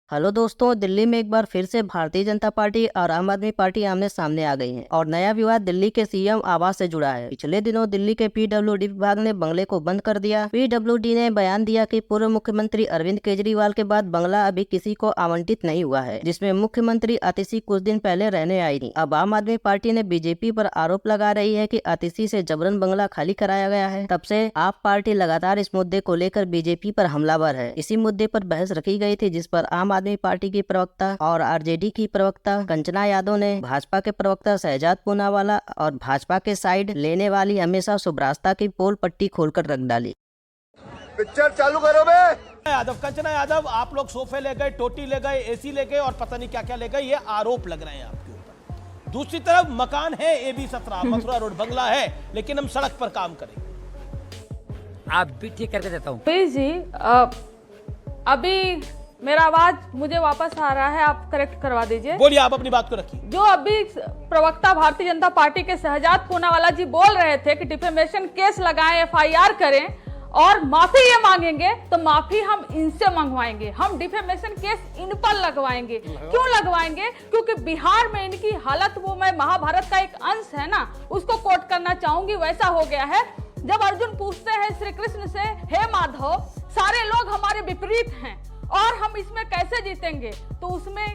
Hello दोस्तों, दिल्ली में एक बार फिर से भारतीय जनता पार्टी और आम आदमी पार्टी आमने सामने आ गई हैं और नया विवाद दिल्ली के सीएम आवास से जुड़ा है। पिछले दिनों दिल्ली के पीडब्ल्यूडी विभाग ने बंगले को बंद कर दिया। पीडब्ल्यूडी ने बयान दिया कि पूर्व मुख्यमंत्री अरविंद केजरीवाल के बाद बंगला अभी किसी को आवंटित नहीं हुआ है, जिसमें मुख्यमंत्री आतिशी कुछ दिन पहले रहने आई थी। अब आम आदमी पार्टी ने बीजेपी पर आरोप लगा रही है कि आतिशी से जबरन बंगला खाली कराया गया है। तब से आप पार्टी लगातार इस मुद्दे को लेकर बीजेपी पर हमलावर है। इसी मुद्दे पर बहस रखी गई थी, जिस पर आम आदमी पार्टी की प्रवक्ता और आरजेडी की प्रवक्ता कंचना यादव ने भाजपा के प्रवक्ता शहजाद पूनावाला और भाजपा के साइड लेने वाली हमेशा सुब्रास्ता की पोल पट्टी खोलकर रख डाली। पिक्चर चालू करो बे। यादव, कंचना यादव, आप लोग सोफे ले गए, टोटी ले गए, एसी ले गए और पता नहीं क्या क्या ले गए, ये आरोप लग रहे हैं आपके ऊपर। दूसरी तरफ मकान है AB 17 मथुरा रोड, बंगला है, लेकिन हम सड़क पर काम करेंगे। आप भी ठीक करके देता हूँ जी। अभी मेरा आवाज मुझे वापस आ रहा है, आप करेक्ट करवा दीजिए। बोलिए, आप अपनी बात को रखिए। जो अभी प्रवक्ता भारतीय जनता पार्टी के शहजाद पूनावाला जी बोल रहे थे कि डिफेमेशन केस लगाएं, FIR करें और माफी ये मांगेंगे, तो माफी हम इनसे मंगवाएंगे। हम डिफेमेशन केस इन पर लगवाएंगे। क्यों लगवाएंगे? क्योंकि बिहार में इनकी हालत, वो मैं महाभारत का एक अंश है ना, उसको कोट करना चाहूंगी, वैसा हो गया है। जब अर्जुन पूछते हैं श्री कृष्ण से, हे माधव, सारे लोग हमारे विपरीत हैं और हम इसमें कैसे जीतेंगे? तो उसमें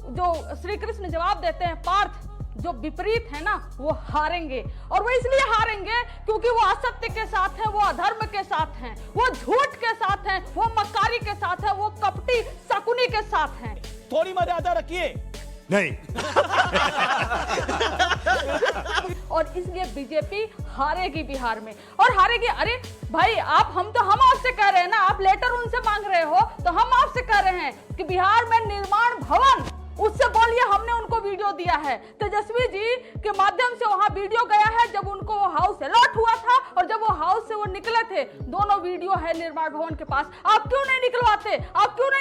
जो श्री कृष्ण जवाब देते हैं, पार्थ, जो विपरीत है ना वो हारेंगे। और वो इसलिए हारेंगे क्योंकि वो असत्य के साथ है, वो अधर्म के साथ हैं, वो झूठ के साथ हैं, वो मक्कारी के साथ है, वो कपटी शकुनी के साथ हैं। थोड़ी मर्यादा रखिए। नहीं। और इसलिए बीजेपी हारेगी बिहार में, और हारेगी। अरे भाई, हम आपसे कह रहे हैं ना, आप लेटर उनसे मांग रहे हो, तो हम आपसे कह रहे हैं कि बिहार में निर्माण भवन, उससे बोलिए हमने उनको वीडियो दिया है। तेजस्वी जी के माध्यम से वहां वीडियो गया है, जब उनको वो हाउस अलॉट हुआ था और जब वो हाउस से वो निकले थे, दोनों वीडियो है निर्माण भवन के पास। आप क्यों नहीं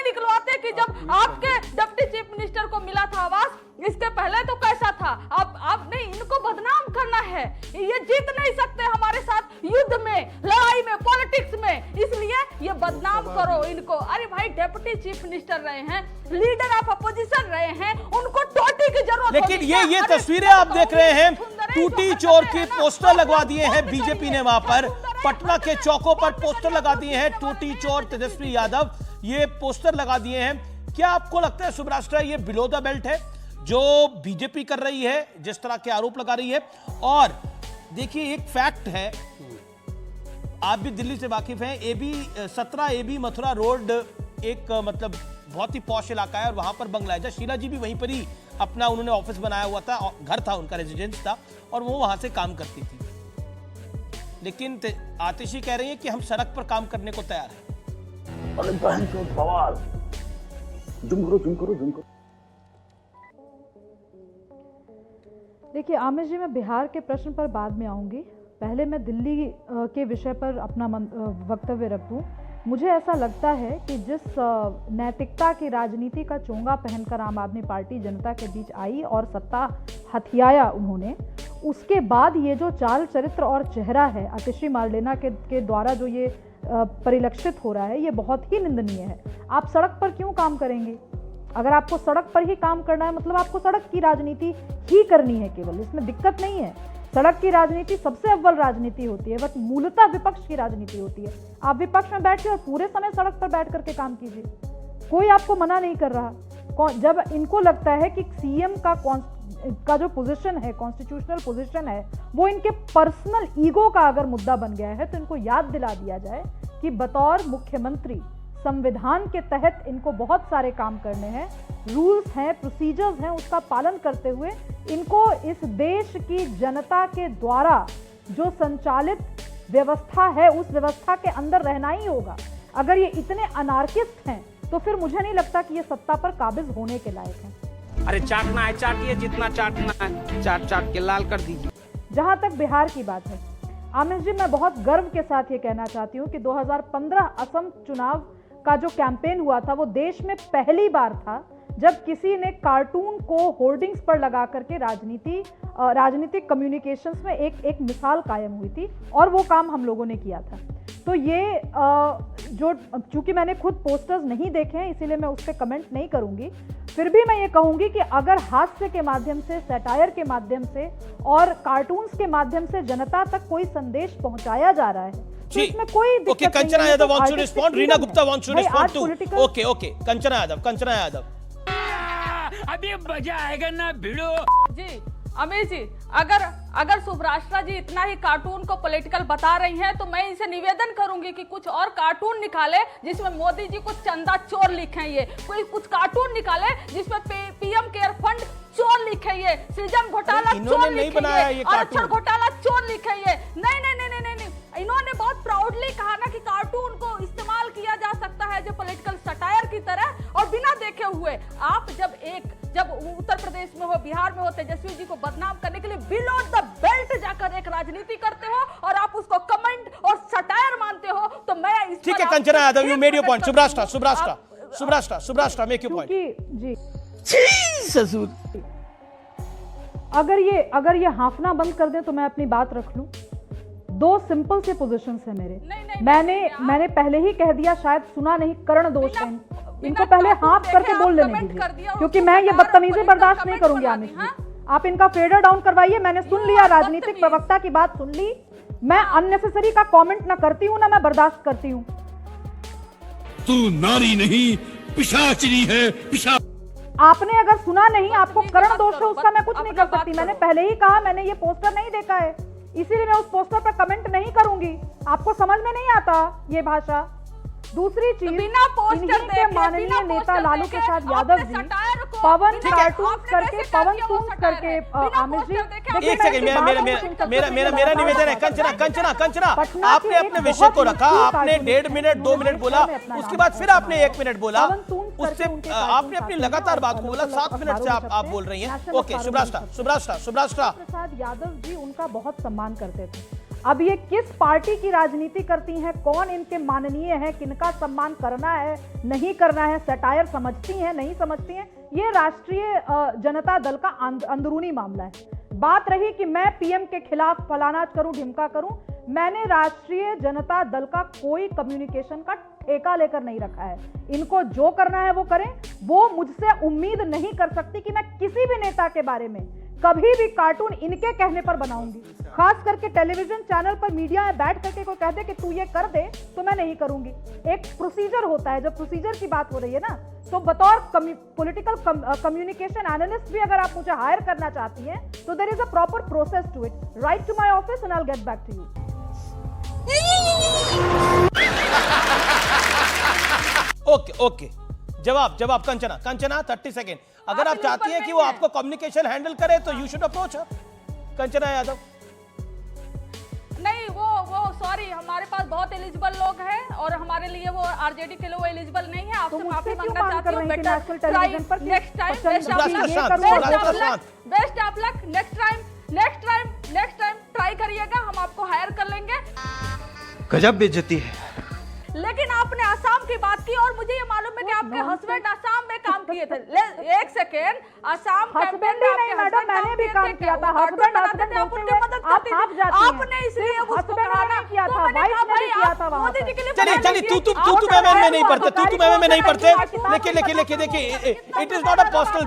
निकलवाते कि जब आपके डिप्टी चीफ मिनिस्टर को मिला था आवास, इसके पहले तो कैसा था? आप नहीं, इनको बदनाम करना है। ये जीत नहीं सकते हमारे साथ युद्ध में, लड़ाई में, पॉलिटिक्स में, इसलिए ये बदनाम करो इनको। अरे भाई, डिप्टी चीफ मिनिस्टर रहे हैं, लीडर ऑफ अपोजिशन रहे हैं, उनको टोटी की जरूरत। लेकिन ये तस्वीरें आप देख रहे हैं, टूटी चोर के पोस्टर लगवा दिए हैं बीजेपी ने। वहां पर पटना के चौकों पर पोस्टर लगा दिए हैं, टूटी चोर तेजस्वी यादव, ये पोस्टर लगा दिए हैं। क्या आपको लगता है सुब्रास्टा, ये बिलो द बेल्ट है जो बीजेपी कर रही है, जिस तरह के आरोप लगा रही है? और देखिए, एक फैक्ट है, आप भी दिल्ली से वाकिफ हैं, AB 17 AB मथुरा रोड एक मतलब बहुत ही पॉश इलाका है और वहां पर बंगला है। शीला जी भी वहीं पर ही अपना उन्होंने ऑफिस बनाया हुआ था, घर था उनका, रेजिडेंस था, और वो वहां से काम करती थी। लेकिन आतिशी कह रही है कि हम सड़क पर काम करने को तैयार हैं। अरे बहन चोद बवाल, जुम करो। देखिए आमिर जी, मैं बिहार के प्रश्न पर बाद में आऊँगी, पहले मैं दिल्ली के विषय पर अपना वक्तव्य रख दूँ। मुझे ऐसा लगता है कि जिस नैतिकता की राजनीति का चोंगा पहनकर आम आदमी पार्टी जनता के बीच आई और सत्ता हथियाया उन्होंने, उसके बाद ये जो चाल चरित्र और चेहरा है आतिशी मार्लेना के द्वारा जो ये परिलक्षित हो रहा है, ये बहुत ही निंदनीय है। आप सड़क पर क्यों काम करेंगे? अगर आपको सड़क पर ही काम करना है, मतलब आपको सड़क की राजनीति ही करनी है केवल, इसमें दिक्कत नहीं है। सड़क की राजनीति सबसे अव्वल राजनीति होती है, बस मूलतः विपक्ष की राजनीति होती है। आप विपक्ष में बैठिए और पूरे समय सड़क पर बैठ करके काम कीजिए, कोई आपको मना नहीं कर रहा। जब इनको लगता है कि सीएम का जो पोजीशन है, कॉन्स्टिट्यूशनल पोजीशन है, वो इनके पर्सनल ईगो का अगर मुद्दा बन गया है, तो इनको याद दिला दिया जाए कि बतौर मुख्यमंत्री संविधान के तहत इनको बहुत सारे काम करने हैं, रूल्स हैं, प्रोसीजर्स हैं, उसका पालन करते हुए इनको इस देश की जनता के द्वारा जो संचालित व्यवस्था है, उस व्यवस्था के अंदर रहना ही होगा। अगर ये इतने अनार्किस्ट हैं, तो फिर मुझे नहीं लगता कि ये सत्ता पर काबिज होने के लायक हैं। अरे चाटना है चाटिए, जितना चाटना है चाट के लाल कर दीजिए। जहां तक बिहार की बात है, आमिर जी, मैं बहुत गर्व के साथ ये कहना चाहती हूँ कि 2015 असम चुनाव का जो कैंपेन हुआ था, वो देश में पहली बार था जब किसी ने कार्टून को होर्डिंग्स पर लगा करके राजनीतिक कम्युनिकेशंस में एक मिसाल कायम हुई थी, और वो काम हम लोगों ने किया था। तो ये जो, चूंकि मैंने खुद पोस्टर्स नहीं देखे हैं इसीलिए मैं उस पर कमेंट नहीं करूंगी, फिर भी मैं ये कहूंगी कि अगर हास्य के माध्यम से, सैटायर के माध्यम से और कार्टून्स के माध्यम से जनता तक कोई संदेश पहुंचाया जा रहा है तो इसमें कोई दिक्कत ओके, कंचना नहीं है। यादव तो wants to artistic respond, Reena freedom Gupta है। wants to भाई, respond आज too. political- okay okay, Kanchana Yadav अभी मजा आएगा ना भिड़ो। जी अमित जी, अगर सुभराष्ट्रा जी इतना ही कार्टून को पॉलिटिकल बता रही हैं तो मैं इनसे निवेदन करूंगी कि कुछ और कार्टून निकाले जिसमें मोदी जी को चंदा चोर लिखे, ये कोई कुछ कार्टून निकाले जिसमें पीएम केयर फंड चोर लिखे, ये सृजन घोटाला चोर लिखे, आरक्षण घोटाला चोर लिखे, ये नहीं, इन्होंने बहुत प्राउडली कहा ना कि कार्टून को इस्तेमाल किया जा सकता है जो पॉलिटिकल सटायर की तरह, और बिना देखे हुए आप जब उत्तर प्रदेश में हो, बिहार में हो, तेजस्वी जी को बदनाम करने के लिए बिलो द बेल्ट जाकर एक राजनीति करते हो और आप उसको कमेंट और सटायर मानते हो, तो मैं इस ठीक है Kanchana Yadav, you made your point. सुभराष्ट्रा मेक योर पॉइंट। जी ससुर अगर ये हाफना बंद कर दें तो मैं अपनी बात रख लूं। दो सिंपल से पोजीशंस है मेरे। मैंने पहले ही कह दिया, शायद सुना नहीं, करण दोष है इनको पहले हाफ करके बोल लेने दीजिए, क्योंकि मैं ये बदतमीजी बर्दाश्त नहीं करूंगी। आमिर जी, आप इनका फेडर डाउन करवाइए। मैंने सुन लिया, राजनीतिक प्रवक्ता की बात सुन ली। मैं अननेसेसरी का कमेंट ना करती हूं, ना मैं बर्दाश्त करती हूं। तू नारी नहीं पिशाचनी है, पिशाच। आपने अगर सुना नहीं, आपको करण दोष है, उसका मैं कुछ नहीं कर सकती। मैंने पहले ही कहा, मैंने ये पोस्टर नहीं देखा है, इसीलिए मैं उस पोस्टर पर कमेंट नहीं करूंगी। आपको समझ में नहीं आता ये भाषा। दूसरी चीज, बिना पोस्टर इन्हीं के माननीय नेता लालू प्रसाद यादव जी पवन कार्टून करके, पवन टून्स करके, आमिर जी एक सेकंड, मेरा निवेदन है, कंचना आपने अपने विषय को रखा, आपने 1.5 मिनट 2 मिनट बोला, उसके बाद फिर आपने 1 मिनट बोला, उससे आपने अपनी लगातार बात को बोला, 7 मिनट से आप बोल रही हैं। ओके, सुभराष्ट्रा प्रसाद यादव जी उनका बहुत सम्मान करते थे। अब ये किस पार्टी की राजनीति करती हैं, कौन इनके माननीय है, किनका सम्मान करना है नहीं करना है, सटायर समझती हैं नहीं समझती हैं, ये राष्ट्रीय जनता दल का अंदरूनी मामला है। बात रही कि मैं पीएम के खिलाफ फलाना करूं, ढिमका करूं, मैंने राष्ट्रीय जनता दल का कोई कम्युनिकेशन का ठेका लेकर नहीं रखा है। इनको जो करना है वो करें। वो मुझसे उम्मीद नहीं कर सकती कि मैं किसी भी नेता के बारे में कभी भी कार्टून इनके कहने पर बनाऊंगी। खास करके टेलीविजन चैनल पर मीडिया में बैठ करके कोई कह दे कि तू ये कर दे, तो मैं नहीं करूंगी। एक प्रोसीजर होता है, जब प्रोसीजर की बात हो रही है ना, तो बतौर पॉलिटिकल कम्युनिकेशन एनालिस्ट भी अगर आप मुझे हायर करना चाहती हैं तो there is a proper process to it. Write to my office and I will get back to you. Okay, जवाब कंचना 30 सेकेंड। अगर आप चाहती हैं कि वो आपको कम्युनिकेशन हैंडल करे तो यू शुड अप्रोच हर। कंचना यादव नहीं, वो सॉरी, हमारे पास बहुत एलिजिबल लोग हैं और हमारे लिए वो आरजेडी के लिए वो एलिजिबल नहीं है। आपसे माफी मांगना चाहती हूँ। Better try next time, best of luck, next time try करिएगा, हम आपको हायर कर लेंगे। गजब बेइज्जती है। लेकिन आपने असम की बात की और मुझे ये मालूम है कि आपके हस्बैंड असम में काम किए थे। एक सेकेंड, असम हस्बैंड ही नहीं मैडम, मैंने भी काम किया था। हस्बैंड आप भाग जाती हैं। आपने इसलिए उसको कहा ना किया था, वाइफ ने भी किया था वहां पर। चलिए तू में नहीं पढ़ते, लेकिन देखिए, it is not a personal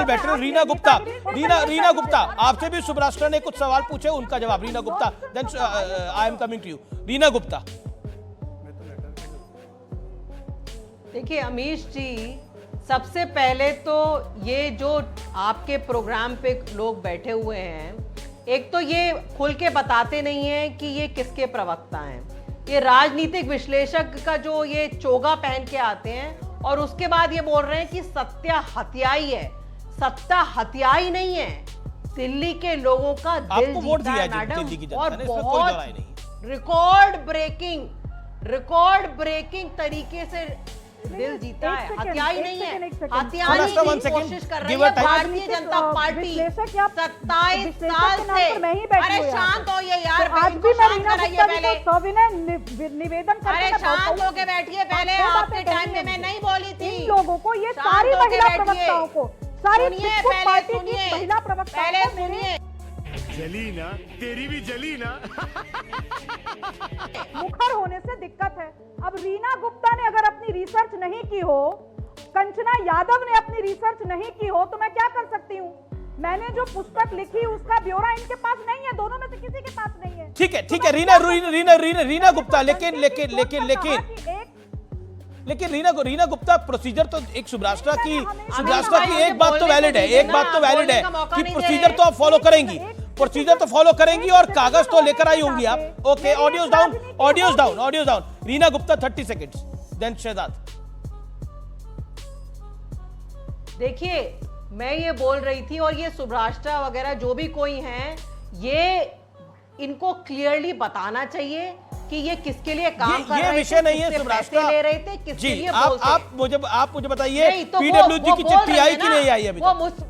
battle. Reena Gupta, आपसे भी सुभराष्ट्रा ने कुछ सवाल पूछे, उनका जवाब Reena Gupta, then I am coming to you. Reena Gupta, देखिए अमीश जी, सबसे पहले तो ये जो आपके प्रोग्राम पे लोग बैठे हुए हैं, एक तो ये खुल के बताते नहीं हैं कि ये किसके प्रवक्ता हैं। ये राजनीतिक विश्लेषक का जो ये चोगा पहन के आते हैं और उसके बाद ये बोल रहे हैं कि सत्ता हत्याई है। सत्ता हत्याई नहीं है, दिल्ली के लोगों का दिल जीता है मैडम, और बहुत रिकॉर्ड ब्रेकिंग तरीके से दिल जीता है। हत्याई नहीं है, हत्याने की कोशिश कर रही है भारतीय जनता पार्टी 27 साल से। अरे शांत हो ये यार, आज भी मैं रीना गुप्ता को सविनय निवेदन करके, अरे शांत होके बैठिए पहले। आपके टाइम में मैं नहीं बोली थी। इन लोगों को, ये सारी महिला प्रवक्ताओं को, सारी सुनिए, पार्टी की महिला प्रवक्ताओं को, सुनिए जली ना, तेरी भी जली ना। मुखर होने से दिक्कत है। अब रीना गुप्ता ने अगर अपनी रिसर्च नहीं की हो, कंचना यादव ने अपनी रिसर्च नहीं की हो, तो मैं क्या कर सकती हूँ? मैंने जो पुस्तक लिखी उसका ब्यौरा इनके पास नहीं है, दोनों में से किसी के पास नहीं है। ठीक है रीना गुप्ता, लेकिन रीना गुप्ता प्रोसीजर तो एक सुब्रास्ट्रा की एक बात तो वैलिड है, कि प्रोसीजर तो आप फॉलो करेंगी, और कागज तो लेकर आई होंगी आप। Okay, audios down. Reena Gupta 30 seconds, then Shehzad. देखिए, मैं ये बोल रही थी, और ये सुब्रास्ट्रा वगैरह जो भी कोई हैं, ये इनको क्लियरली बताना चाहिए कि ये किसके लिए काम कर रहे थे, विषय नहीं है सुब्रास्ट्रा, ले रहे थे, किसके लिए आप मुझे बताइए, तो पीडब्ल्यूडी की चिट्ठी आई कि नहीं आई अभी तक?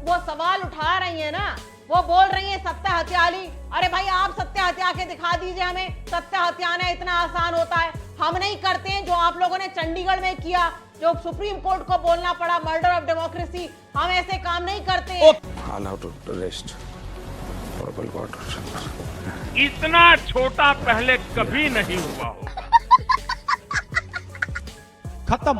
वो सवाल उठा रही है ना, वो बोल रही है सत्य हत्याली। अरे भाई, आप सत्य हत्या के दिखा दीजिए हमें। सत्य हत्याना इतना आसान होता है? हम नहीं करते हैं जो आप लोगों ने चंडीगढ़ में किया, जो सुप्रीम कोर्ट को बोलना पड़ा, मर्डर ऑफ डेमोक्रेसी। हम ऐसे काम नहीं करते हैं। इतना छोटा पहले कभी नहीं हुआ हो। खत्म।